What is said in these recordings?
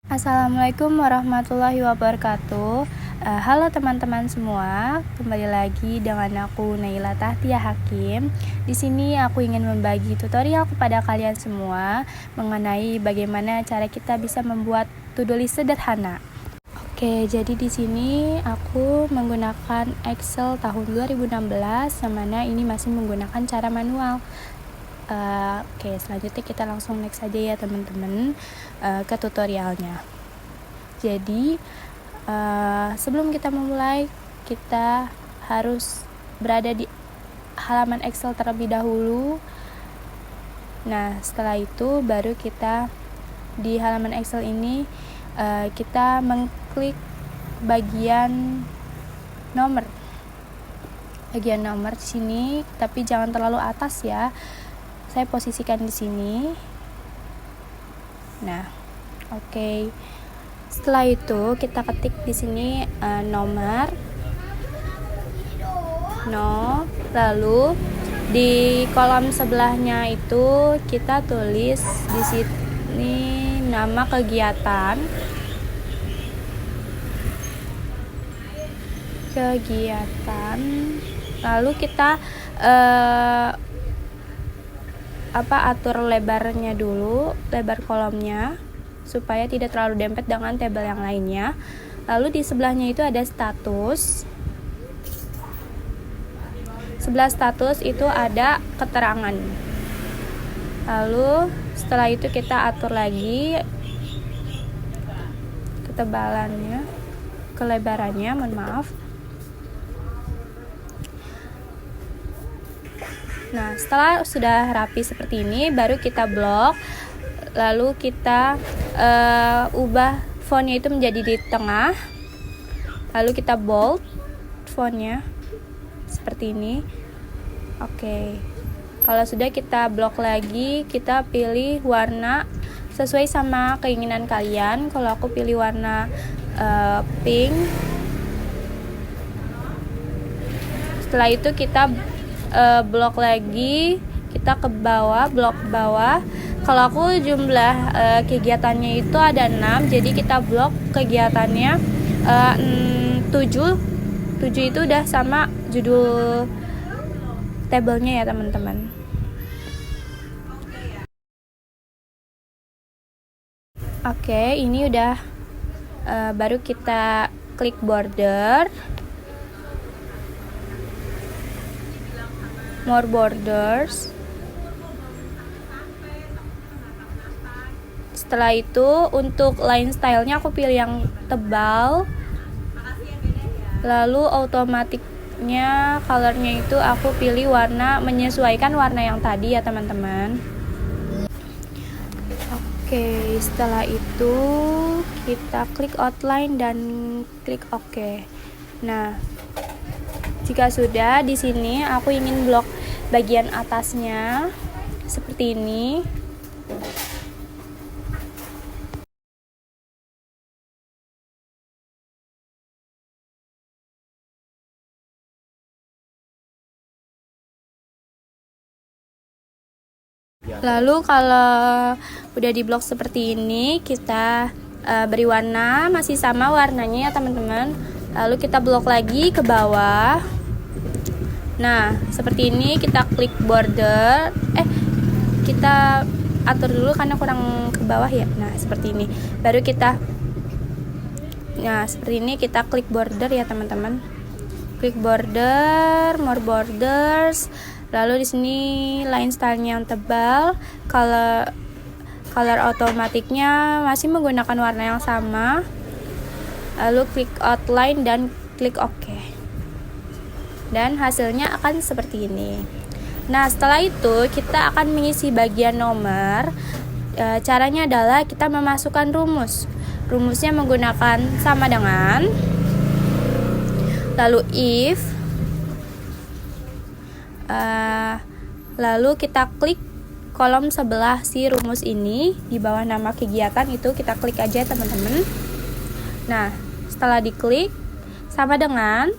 Assalamualaikum warahmatullahi wabarakatuh. Halo teman-teman semua, kembali lagi dengan aku Naila Tahtia Hakim. Di sini aku ingin membagi tutorial kepada kalian semua mengenai bagaimana cara kita bisa membuat to-do list sederhana. Oke, jadi di sini aku menggunakan Excel tahun 2016, yang mana ini masih menggunakan cara manual. Oke, selanjutnya kita langsung next aja ya teman-teman ke tutorialnya. Jadi sebelum kita memulai, kita harus berada di halaman Excel terlebih dahulu. Nah, setelah itu baru kita di halaman Excel ini kita mengklik bagian nomor di sini, tapi jangan terlalu atas ya. Saya posisikan di sini. Nah, oke. Setelah itu kita ketik di sini nomor, lalu di kolom sebelahnya itu kita tulis di sini nama kegiatan. Lalu kita atur lebarnya dulu, lebar kolomnya supaya tidak terlalu dempet dengan tabel yang lainnya. Lalu di sebelahnya itu ada status. Sebelah status itu ada keterangan. Lalu setelah itu kita atur lagi ketebalannya, kelebarannya, mohon maaf. Nah, setelah sudah rapi seperti ini, baru kita blok. Lalu kita ubah fontnya itu menjadi di tengah. Lalu kita bold fontnya seperti ini. Oke. Kalau sudah, kita blok lagi, kita pilih warna sesuai sama keinginan kalian. Kalau aku pilih warna pink. Setelah itu kita blok lagi, kita ke bawah, blok bawah. Kalau aku jumlah kegiatannya itu ada 6, jadi kita blok kegiatannya 7 itu udah sama judul tabelnya ya teman-teman. Oke, ini udah baru kita klik border, more borders. Setelah itu untuk line stylenya aku pilih yang tebal. Lalu otomatiknya colornya itu aku pilih warna, menyesuaikan warna yang tadi ya teman-teman. Oke, setelah itu kita klik outline dan klik OK. Nah, jika sudah, di sini aku ingin blok bagian atasnya seperti ini. Lalu kalau udah di blok seperti ini, kita beri warna, masih sama warnanya ya teman-teman. Lalu kita blok lagi ke bawah. Nah, seperti ini, kita klik border. Kita atur dulu karena kurang ke bawah ya. Nah, seperti ini. Baru kita seperti ini, kita klik border ya teman-teman. Klik border, more borders. Lalu di sini line stylenya yang tebal. Color otomatiknya masih menggunakan warna yang sama. Lalu klik outline dan klik OK. Dan hasilnya akan seperti ini. Nah, setelah itu kita akan mengisi bagian nomor. Caranya adalah kita memasukkan rumus. Rumusnya menggunakan sama dengan, lalu if, lalu kita klik kolom sebelah si rumus ini di bawah nama kegiatan itu, kita klik aja teman-teman. Nah, setelah diklik, sama dengan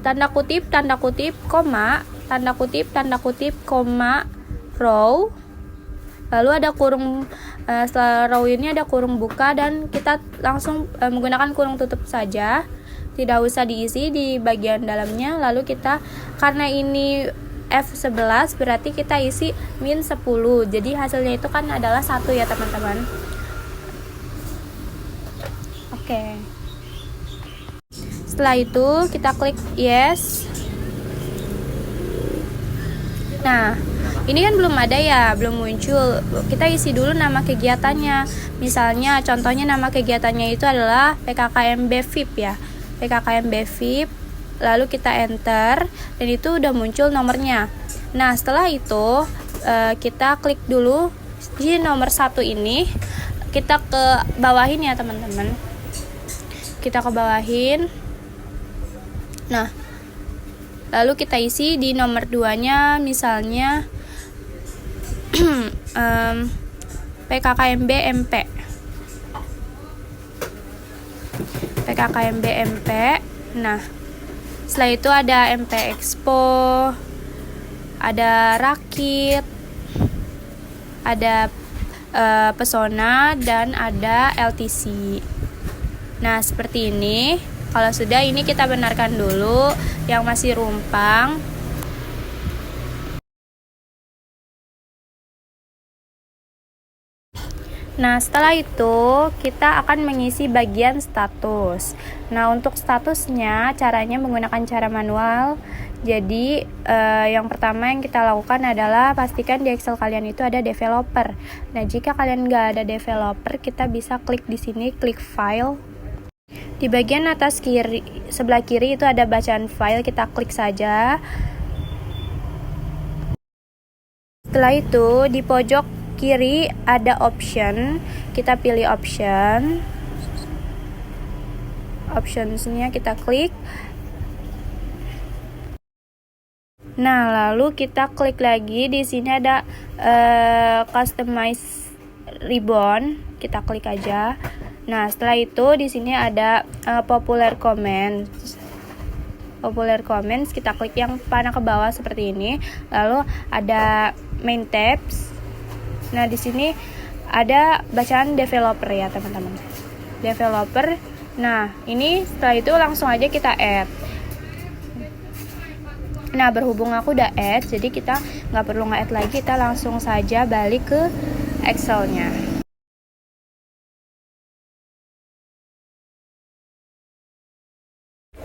tanda kutip, koma, tanda kutip, koma, row, Lalu ada kurung, setelah row ini ada kurung buka dan kita langsung menggunakan kurung tutup saja, tidak usah diisi di bagian dalamnya. Lalu kita, karena ini F11 berarti kita isi min 10, jadi hasilnya itu kan adalah 1 ya teman-teman. Oke. Setelah itu kita klik yes. Nah, ini kan belum ada ya, belum muncul. Kita isi dulu nama kegiatannya. Misalnya, contohnya nama kegiatannya itu adalah PKKMB VIP ya. PKKMB VIP. Lalu kita enter dan itu udah muncul nomornya. Nah, setelah itu kita klik dulu di nomor 1 ini. Kita ke bawahin ya teman-teman. Kita ke bawahin. Nah, lalu kita isi di nomor 2-nya, misalnya PKKMB MP. PKKMB MP. Nah, setelah itu ada MP Expo, ada Rakit, ada Pesona, dan ada LTC. Nah, seperti ini. Kalau sudah, ini kita benarkan dulu yang masih rumpang. Nah, setelah itu kita akan mengisi bagian status. Nah, untuk statusnya caranya menggunakan cara manual. Jadi yang pertama yang kita lakukan adalah pastikan di Excel kalian itu ada developer. Nah, jika kalian nggak ada developer, kita bisa klik di sini, klik file. Di bagian atas kiri, sebelah kiri itu ada bacaan file, kita klik saja. Setelah itu di pojok kiri ada option, kita pilih option. Optionsnya kita klik. Nah, lalu kita klik lagi, di sini ada customize ribbon, kita klik aja. Nah, setelah itu di sini ada popular comments. Popular comments, kita klik yang panah ke bawah seperti ini. Lalu ada main tabs. Nah, di sini ada bacaan developer ya, teman-teman. Developer. Nah, ini setelah itu langsung aja kita add. Nah, berhubung aku udah add, jadi kita nggak perlu nge-add lagi, kita langsung saja balik ke Excel-nya.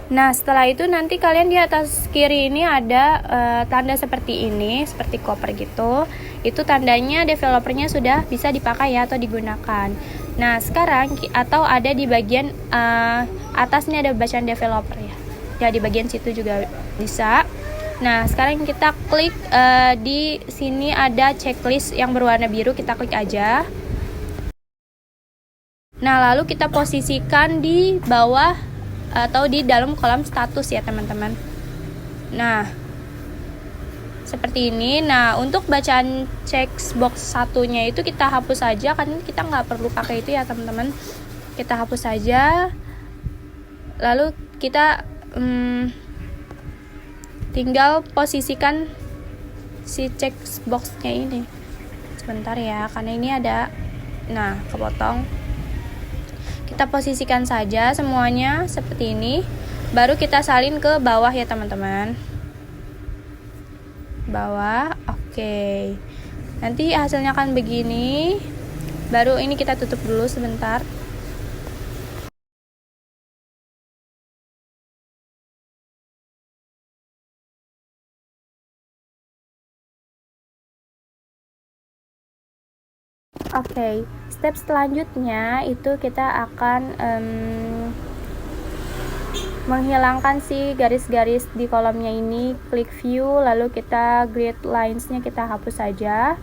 Nah, setelah itu nanti kalian di atas kiri ini ada tanda seperti ini, seperti koper gitu. Itu tandanya developernya sudah bisa dipakai ya, atau digunakan. Nah, sekarang atau ada di bagian atasnya ada bacaan developer ya. Ya, di bagian situ juga bisa. Nah, sekarang kita klik di sini ada checklist yang berwarna biru, kita klik aja. Nah, lalu kita posisikan di bawah atau di dalam kolom status ya teman-teman. Nah, seperti ini. Nah, untuk bacaan checkbox satunya itu kita hapus saja, kan kita nggak perlu pakai itu ya teman-teman. Kita hapus saja. Lalu kita tinggal posisikan si checkboxnya ini. Sebentar ya, karena ini ada, nah kepotong. Kita posisikan saja semuanya seperti ini. Baru kita salin ke bawah ya teman-teman. Bawah, oke. Nanti hasilnya akan begini. Baru ini kita tutup dulu sebentar. Oke, step selanjutnya itu kita akan menghilangkan si garis-garis di kolomnya ini. Klik view, lalu kita grid lines-nya kita hapus saja.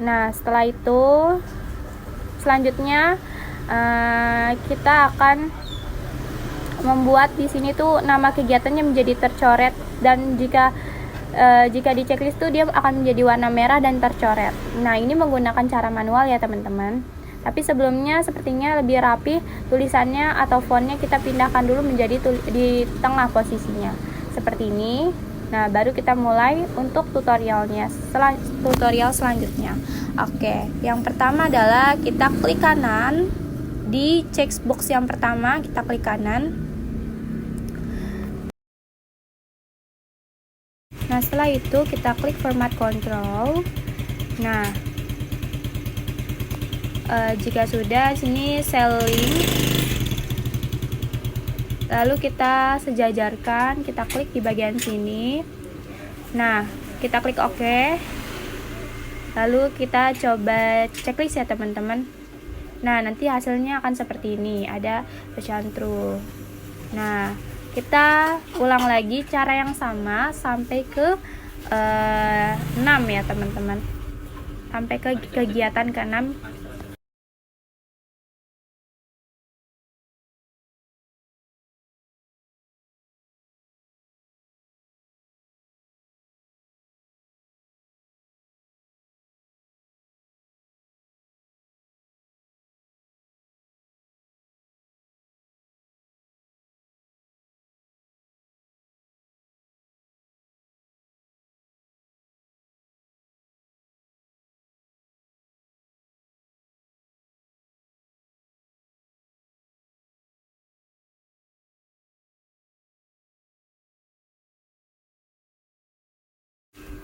Nah, setelah itu selanjutnya kita akan membuat di sini tuh nama kegiatannya menjadi tercoret, dan jika di checklist tuh dia akan menjadi warna merah dan tercoret. Nah, ini menggunakan cara manual ya teman-teman. Tapi sebelumnya sepertinya lebih rapi tulisannya atau fontnya kita pindahkan dulu menjadi di tengah posisinya. Seperti ini. Nah, baru kita mulai untuk tutorial selanjutnya. Oke, yang pertama adalah kita klik kanan di checkbox yang pertama, kita klik kanan. Nah, setelah itu kita klik format control. Nah, jika sudah, sini selling, lalu kita sejajarkan, kita klik di bagian sini. Nah, kita klik OK, lalu kita coba checklist ya teman-teman. Nah, nanti hasilnya akan seperti ini, ada version true. Nah, kita ulang lagi cara yang sama sampai ke 6 ya teman-teman, sampai ke kegiatan ke-6.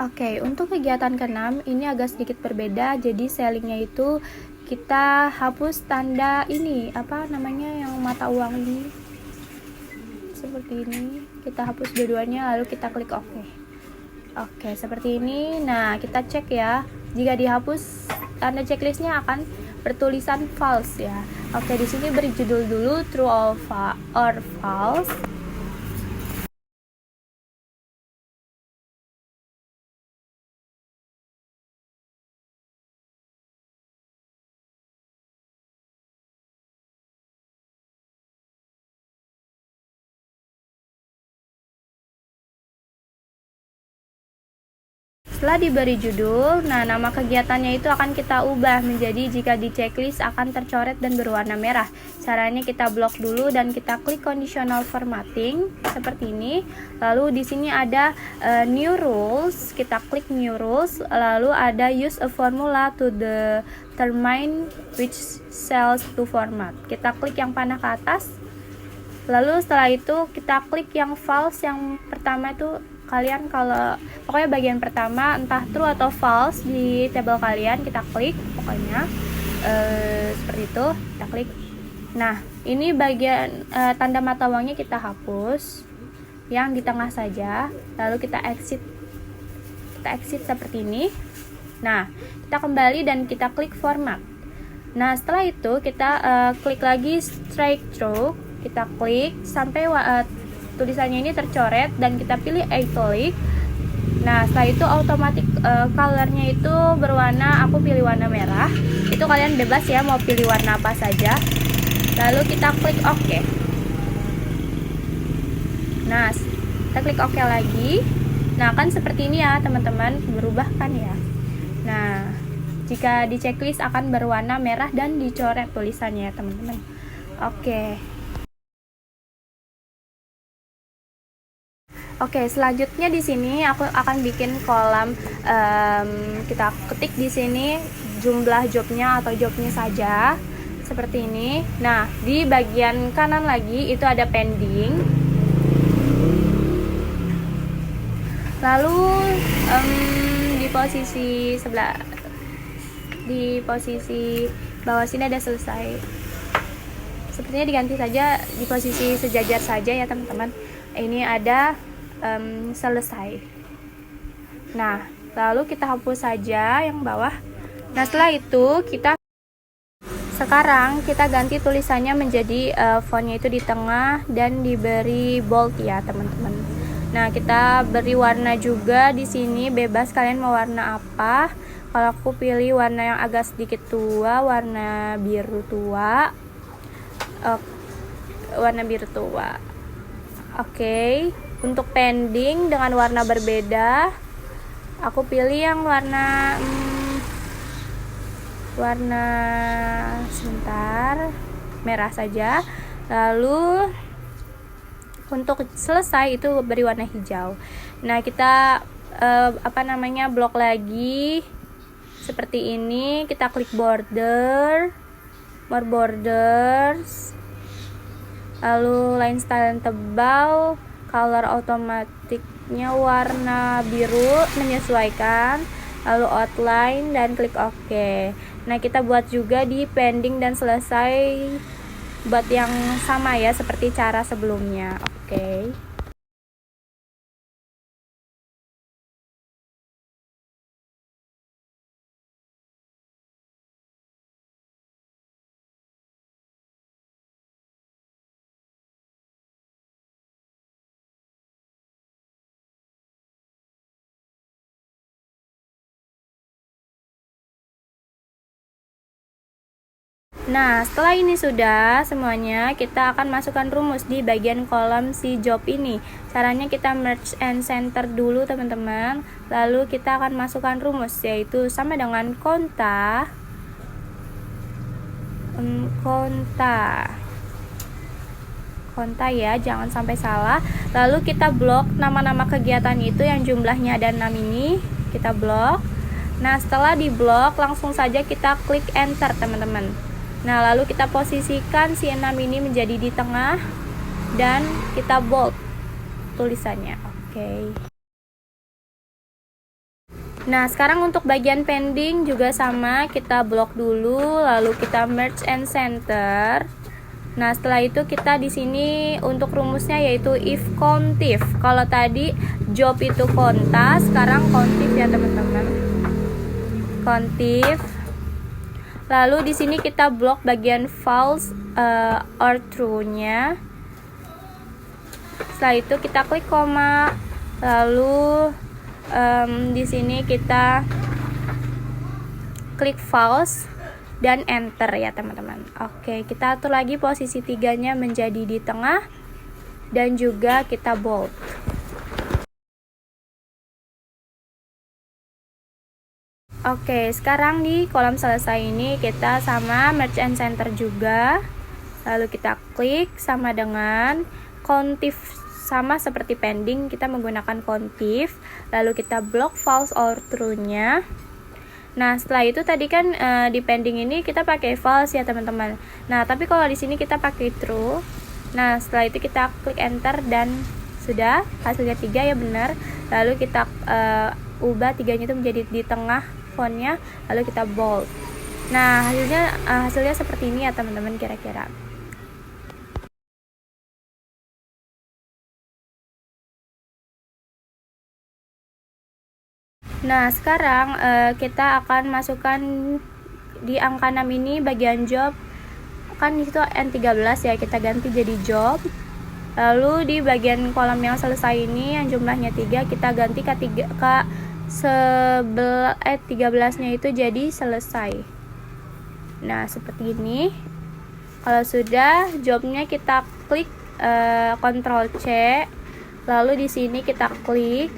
Oke, untuk kegiatan ke-6 ini agak sedikit berbeda. Jadi sellingnya itu kita hapus tanda ini, apa namanya, yang mata uang ini, seperti ini. Kita hapus dua-duanya, lalu kita klik OK. Oke, seperti ini. Nah, kita cek ya. Jika dihapus, tanda checklistnya akan bertulisan false ya. Oke, di sini beri judul dulu true or false. Setelah diberi judul, nah nama kegiatannya itu akan kita ubah menjadi jika di checklist akan tercoret dan berwarna merah. Caranya kita blok dulu dan kita klik conditional formatting seperti ini. Lalu di sini ada new rules, kita klik new rules. Lalu ada use a formula to determine which cells to format. Kita klik yang panah ke atas. Lalu setelah itu kita klik yang false, yang pertama itu kalian kalau pokoknya bagian pertama entah true atau false di tabel kalian kita klik pokoknya seperti itu, kita klik. Nah, ini bagian tanda mata uangnya kita hapus yang di tengah saja, lalu kita exit seperti ini. Nah, kita kembali dan kita klik format. Nah, setelah itu kita klik lagi strike through, kita klik sampai tulisannya ini tercoret dan kita pilih italic. Nah, setelah itu otomatis colornya itu berwarna, aku pilih warna merah. Itu kalian bebas ya mau pilih warna apa saja. Lalu kita klik OK. Nah, kita klik OK lagi. Nah, kan seperti ini ya teman-teman, berubah kan ya. Nah, jika di checklist akan berwarna merah dan dicoret tulisannya ya teman-teman. Oke. Oke, selanjutnya di sini aku akan bikin kolam, kita ketik di sini jumlah jobnya atau jobnya saja seperti ini. Nah, di bagian kanan lagi itu ada pending. Lalu di posisi sebelah, di posisi bawah sini ada selesai. Sepertinya diganti saja di posisi sejajar saja ya teman-teman. Ini ada selesai. Nah, lalu kita hapus saja yang bawah. Nah, setelah itu sekarang kita ganti tulisannya menjadi fontnya itu di tengah dan diberi bold ya teman-teman. Nah, kita beri warna juga di sini, bebas kalian mau warna apa. Kalau aku pilih warna yang agak sedikit tua, warna biru tua. Warna biru tua. Oke. Untuk pending dengan warna berbeda, aku pilih yang warna sebentar merah saja. Lalu Untuk selesai itu beri warna hijau. Nah, kita blok lagi seperti ini. Kita klik border, more borders, lalu line style tebal, color otomatiknya warna biru menyesuaikan, lalu outline dan klik OK. Nah, kita buat juga di pending dan selesai, buat yang sama ya seperti cara sebelumnya. Oke. Nah, setelah ini sudah semuanya, kita akan masukkan rumus di bagian kolom si job ini. Caranya kita merge and center dulu teman-teman. Lalu kita akan masukkan rumus, yaitu sama dengan konta ya, jangan sampai salah. Lalu kita blok nama-nama kegiatan itu yang jumlahnya ada 6 ini, kita blok. Nah, setelah di blok, langsung saja kita klik enter teman-teman. Nah, lalu kita posisikan si 6 ini menjadi di tengah dan kita bold tulisannya. Oke. Nah, sekarang untuk bagian pending juga sama, kita blok dulu, lalu kita merge and center. Nah, setelah itu kita di sini untuk rumusnya yaitu if contif. Kalau tadi job itu konta, sekarang contif ya teman-teman. Contif. Lalu di sini kita blok bagian false or true-nya. Setelah itu kita klik koma, lalu di sini kita klik false dan enter ya teman-teman. Oke, kita atur lagi posisi 3-nya menjadi di tengah dan juga kita bold. Oke, sekarang di kolom selesai ini kita sama merge and center juga. Lalu kita klik sama dengan contif, sama seperti pending, kita menggunakan contif. Lalu kita blok false or true-nya. Nah, setelah itu tadi kan di pending ini kita pakai false ya teman-teman. Nah, tapi kalau di sini kita pakai true. Nah, setelah itu kita klik enter dan sudah hasilnya 3 ya benar. Lalu kita ubah 3-nya itu menjadi di tengah fontnya, lalu kita bold. Nah, hasilnya seperti ini ya teman-teman kira-kira. Nah, sekarang kita akan masukkan di angka 6 ini bagian job. Kan itu N13 ya, kita ganti jadi job. Lalu di bagian kolom yang selesai ini yang jumlahnya 3, kita ganti ke 13-nya itu jadi selesai. Nah, seperti ini. Kalau sudah, jobnya kita klik Ctrl C, lalu di sini kita klik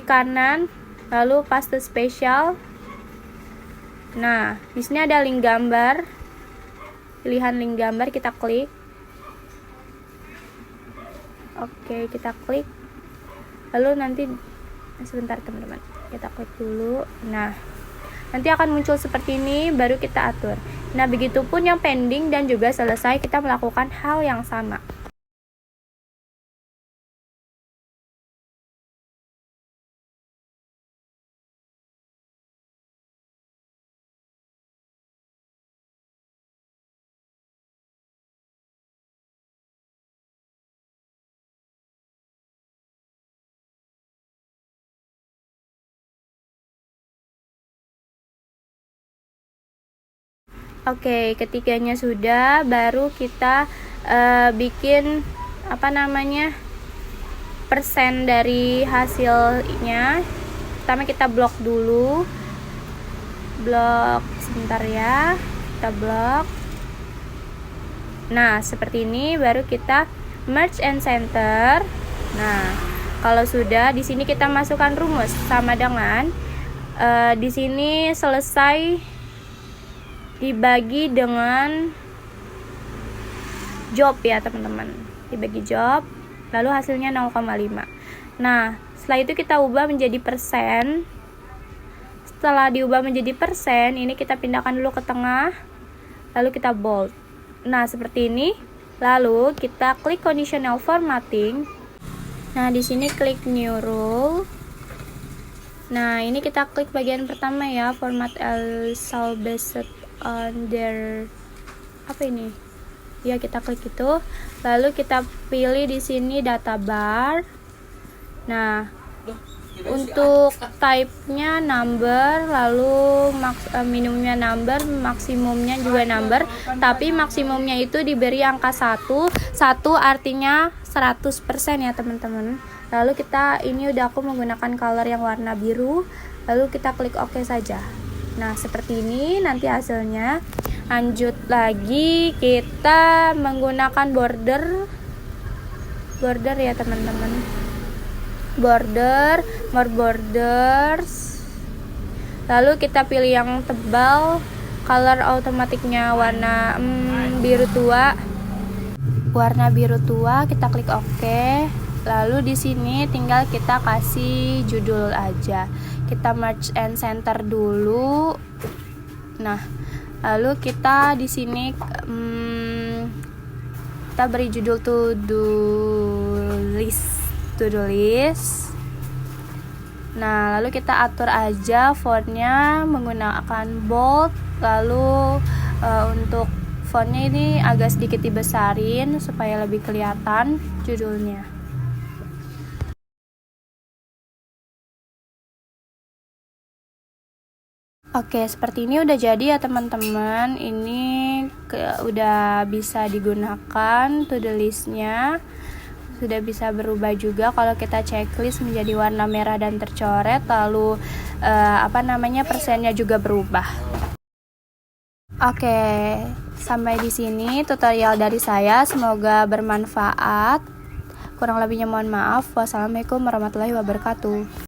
kanan, lalu paste spesial. Nah, di sini ada link gambar, pilihan link gambar kita klik. Oke, kita klik. Lalu nanti sebentar teman-teman, kita klik dulu. Nah, nanti akan muncul seperti ini, baru kita atur. Nah, begitupun yang pending dan juga selesai, kita melakukan hal yang sama. Oke, ketiganya sudah, baru kita bikin persen dari hasilnya. Pertama kita blok dulu, blok sebentar ya, kita blok. Nah, seperti ini, baru kita merge and center. Nah, kalau sudah, di sini kita masukkan rumus sama dengan di sini selesai dibagi dengan job ya teman-teman. dibagi job, lalu hasilnya 0,5. Nah, setelah itu kita ubah menjadi persen. Setelah diubah menjadi persen, ini kita pindahkan dulu ke tengah, lalu kita bold. Nah, seperti ini. Lalu kita klik conditional formatting. Nah, di sini klik new rule. Nah, ini kita klik bagian pertama ya, format cell based on their apa ini? Ya, kita klik itu. Lalu kita pilih di sini data bar. Nah, untuk type-nya number, lalu minimumnya number, maksimumnya juga number, tapi maksimumnya itu diberi angka 1. 1 artinya 100% ya teman-teman. Lalu kita ini udah aku menggunakan color yang warna biru, lalu kita klik OK saja. Nah, seperti ini nanti hasilnya. Lanjut lagi, kita menggunakan border ya teman-teman. Border, more borders. Lalu kita pilih yang tebal, color otomatiknya warna biru tua. Warna biru tua, kita klik OK. Lalu di sini tinggal kita kasih judul aja. Kita merge and center dulu. Nah, lalu kita di sini kita beri judul to do list. Nah, lalu kita atur aja fontnya menggunakan bold. Lalu untuk fontnya ini agak sedikit dibesarin supaya lebih kelihatan judulnya. Oke, seperti ini udah jadi ya teman-teman. Ini udah bisa digunakan to do listnya. Sudah bisa berubah juga kalau kita checklist menjadi warna merah dan tercoret, lalu persennya juga berubah. Oke, sampai di sini tutorial dari saya, semoga bermanfaat. Kurang lebihnya mohon maaf. Wassalamualaikum warahmatullahi wabarakatuh.